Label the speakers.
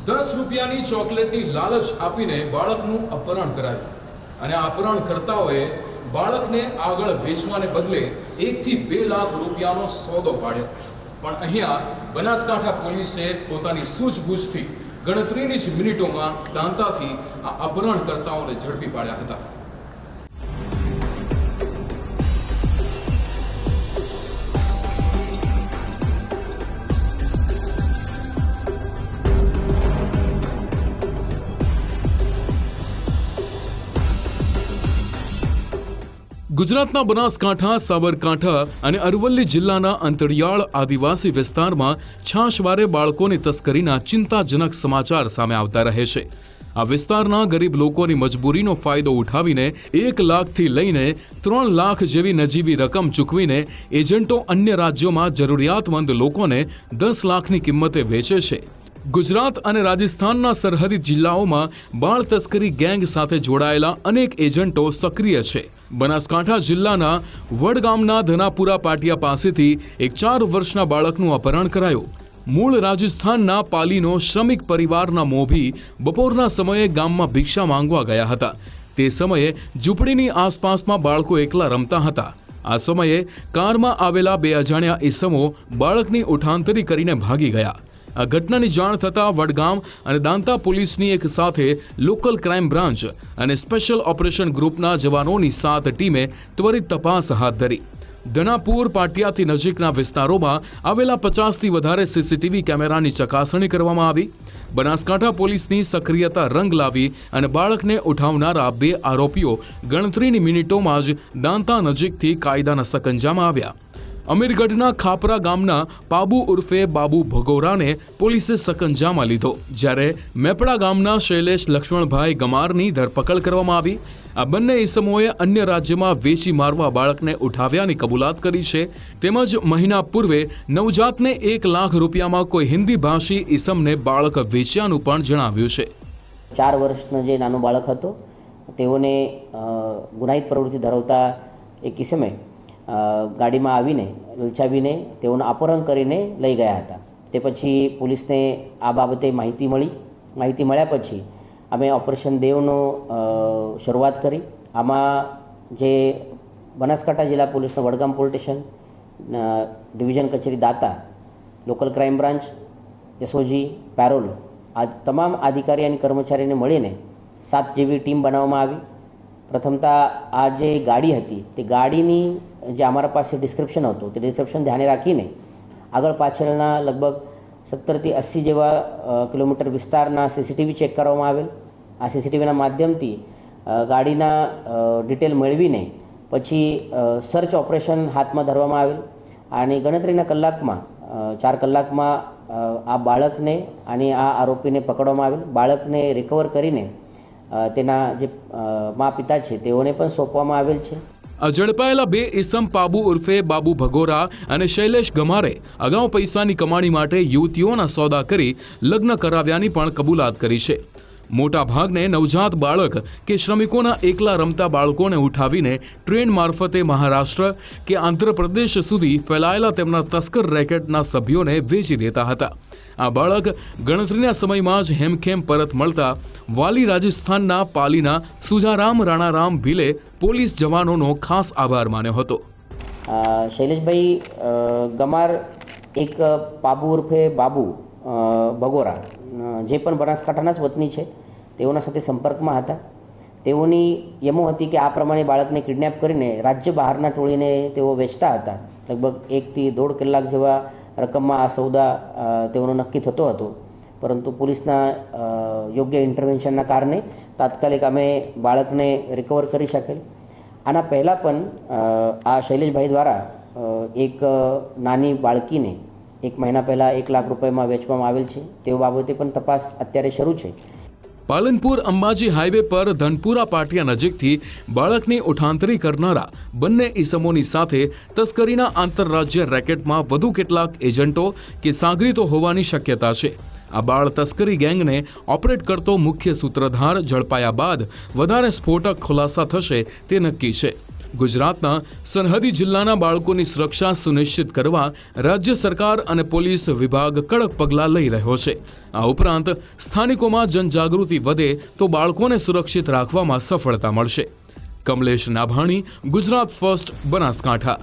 Speaker 1: 10 રૂપિયાની ચોકલેટની લાલચ આપીને બાળકનું અપહરણ કરાયું અને અપહરણ કરતાઓએ બાળકને આગળ વેચવાને બદલે 1 થી 2 લાખ રૂપિયાનો સોદો પાડ્યો। પણ અહીંયા બનાસકાંઠા પોલીસે પોતાની સૂઝબૂઝથી ગણતરીની જ મિનિટોમાં દાંતાથી આ અપહરણકર્તાઓને ઝડપી પાડ્યા હતા। ગુજરાતના બનાસકાંઠા, સાબરકાંઠા અને અરવલ્લી જિલ્લાના અંતરિયાળ આદિવાસી વિસ્તારમાં છાશવારે બાળકોની તસ્કરીના ચિંતાજનક સમાચાર સામે આવતા રહે છે। આ વિસ્તારના ગરીબ લોકોની મજબૂરીનો ફાયદો ઉઠાવીને 1 લાખથી લઈને 3 લાખ જેવી નજીવી રકમ ચૂકવીને એજન્ટો અન્ય રાજ્યોમાં જરૂરિયાતમંદ લોકોને 10 લાખની કિંમતે વેચે છે। ગુજરાત અને રાજસ્થાનના સરહદી જિલ્લાઓમાં બાળ તસ્કરી ગેંગ સાથે જોડાયેલા અનેક એજન્ટો સક્રિય છે। બનાસકાંઠા જિલ્લાના વડગામના ધનાપુરા પાટિયા પાસેથી એક 4 વર્ષના બાળકનું અપહરણ કરાયું। મૂળ રાજસ્થાનના પાલીનો શ્રમિક પરિવારના મોભી બપોરના સમયે ગામમાં ભિક્ષા માંગવા ગયા હતા। તે સમયે ઝૂંપડીની આસપાસમાં બાળકો એકલા રમતા હતા। આ સમયે કારમાં આવેલા 2 અજાણ્યા ઈસમો બાળકની ઉઠાંતરી કરીને ભાગી ગયા। આ ઘટનાની જાણ થતાં વડગામ અને દાંતા પોલીસની એક સાથે લોકલ ક્રાઇમ બ્રાન્ચ અને સ્પેશિયલ ઓપરેશન ગ્રુપના જવાનોની 7 ટીમે ત્વરિત તપાસ હાથ ધરી। ધનાપુર પાટિયાથી નજીકના વિસ્તારોમાં આવેલા 50થી વધારે સીસીટીવી કેમેરાની ચકાસણી કરવામાં આવી। બનાસકાંઠા પોલીસની સક્રિયતા રંગ લાવી અને બાળકને ઉઠાવનારા 2 આરોપીઓ ગણતરીની મિનિટોમાં જ દાંતા નજીકથી કાયદાના સકંજામાં આવ્યા। અમીરગઢના ખાપરા ગામના પાબુ ઉર્ફે બાબુ ભગોરાને પોલીસે સકંજામાં લીધો, જ્યારે મેપડા ગામના શૈલેષ લક્ષ્મણભાઈ ગમારની ધરપકડ કરવામાં આવી। આ બંને ઈસમોએ અન્ય રાજ્યમાં વેચી મારવા બાળકને ઉઠાવ્યાની કબૂલાત કરી છે, તેમજ મહિના પૂર્વે નવજાતને 1 લાખ રૂપિયામાં કોઈ હિન્દી ભાષી ઈસમને બાળક વેચ્યાનું પણ જણાવ્યું છે।
Speaker 2: 4 વર્ષનો જે નાનો બાળક હતો તેઓને ગુનાહિત પ્રવૃત્તિ ધરાવતા એક ઈસમે ગાડીમાં આવીને લલચાવીને તેઓનું અપહરણ કરીને લઈ ગયા હતા। તે પછી પોલીસને આ બાબતે માહિતી મળી। માહિતી મળ્યા પછી અમે ઓપરેશન દેવનો શરૂઆત કરી। આમાં જે બનાસકાંઠા જિલ્લા પોલીસનો વડગામ પોલીસ સ્ટેશન, ડિવિઝન કચેરી દાતા, local crime branch, SOG, parole, આ તમામ અધિકારી અને કર્મચારીને મળીને 7 જેવી ટીમ બનાવવામાં આવી। પ્રથમતા આ જે ગાડી હતી તે ગાડીની જે અમારા પાસે ડિસ્ક્રિપ્શન હતું તે ડિસ્ક્રિપ્શન ધ્યાને રાખીને આગળ પાછળના લગભગ 70 થી 80 જેવા કિલોમીટર વિસ્તારના સીસીટીવી ચેક કરવામાં આવેલ। આ સીસીટીવીના માધ્યમથી ગાડીના ડિટેલ મેળવીને પછી સર્ચ ઓપરેશન હાથમાં ધરવામાં આવેલ અને ગણતરીના કલાકમાં 4 કલાકમાં આ બાળકને અને આ આરોપીને પકડવામાં આવેલ। બાળકને રિકવર કરીને તેના જે મા પિતા છે તેઓને પણ સોંપવામાં આવેલ છે।
Speaker 1: આ ઝડપાયેલા 2 ઈસમ પાબુ ઉર્ફે બાબુ ભગોરા અને શૈલેષ ગમારે અગાઉ પૈસાની કમાણી માટે યુવતીઓના સોદા કરી લગ્ન કરાવ્યાની પણ કબૂલાત કરી છે। મોટા ભાગને નવજાત બાળક કે શ્રમિકોના એકલા રમતા બાળકોને ઉઠાવીને ટ્રેન મારફતે મહારાષ્ટ્ર કે આંધ્રપ્રદેશ સુધી ફેલાયેલા તેમના તસ્કર રેકેટના સભ્યોને વેચી દેતા હતા। આ બાળક ગણતરીના સમયમાં જ હેમખેમ પરત મળતા વાલી રાજસ્થાનના પાલીના સુજારામ રાણારામ ભીલે પોલીસ જવાનોનો ખાસ આભાર માન્યો હતો।
Speaker 2: શૈલેષભાઈ ગમાર એક પાબુ ઉર્ફે બાબુ ભગોરા જે પણ બનાસકાંઠાના જ વતની છે તેઓના સાથે સંપર્કમાં હતા। તેઓની એમો હતી કે આ પ્રમાણે બાળકને કિડનેપ કરીને રાજ્ય બહારના ટોળીને તેઓ વેચતા હતા। લગભગ 1 થી 1.5 કલાક જેવા રકમમાં આ સૌદા તેઓનો નક્કી થતો હતો, પરંતુ પોલીસના યોગ્ય ઇન્ટરવેન્શનના કારણે તાત્કાલિક અમે બાળકને રિકવર કરી શકેલ। આના પહેલાં પણ આ શૈલેષભાઈ દ્વારા એક નાની બાળકીને 1 મહિના પહેલાં 1 લાખ રૂપિયામાં વેચવામાં આવેલ છે। તેઓ બાબતે પણ તપાસ અત્યારે શરૂ છે।
Speaker 1: પાલનપુર અંબાજી હાઈવે પર ધનપુરા પાટિયા નજીકથી બાળકની ઉઠાંતરી કરનારા બંને ઈસમોની સાથે તસ્કરીના આંતરરાજ્ય રેકેટમાં વધુ કેટલાક એજન્ટો કે સાગરીતો હોવાની શક્યતા છે। આ બાળ તસ્કરી ગેંગને ઓપરેટ કરતો મુખ્ય સૂત્રધાર ઝડપાયા બાદ વધારે સ્ફોટક ખુલાસા થશે તે નક્કી છે। ગુજરાતના સરહદી જિલ્લાના બાળકોની સુરક્ષા સુનિશ્ચિત કરવા રાજ્ય સરકાર અને પોલીસ વિભાગ કડક પગલાં લઈ રહ્યો છે. આ ઉપરાંત સ્થાનિકોમાં જનજાગૃતિ વધે તો બાળકોને સુરક્ષિત રાખવામાં સફળતા મળશે. કમલેશ નાભાણી, ગુજરાત ફર્સ્ટ, બનાસકાંઠા.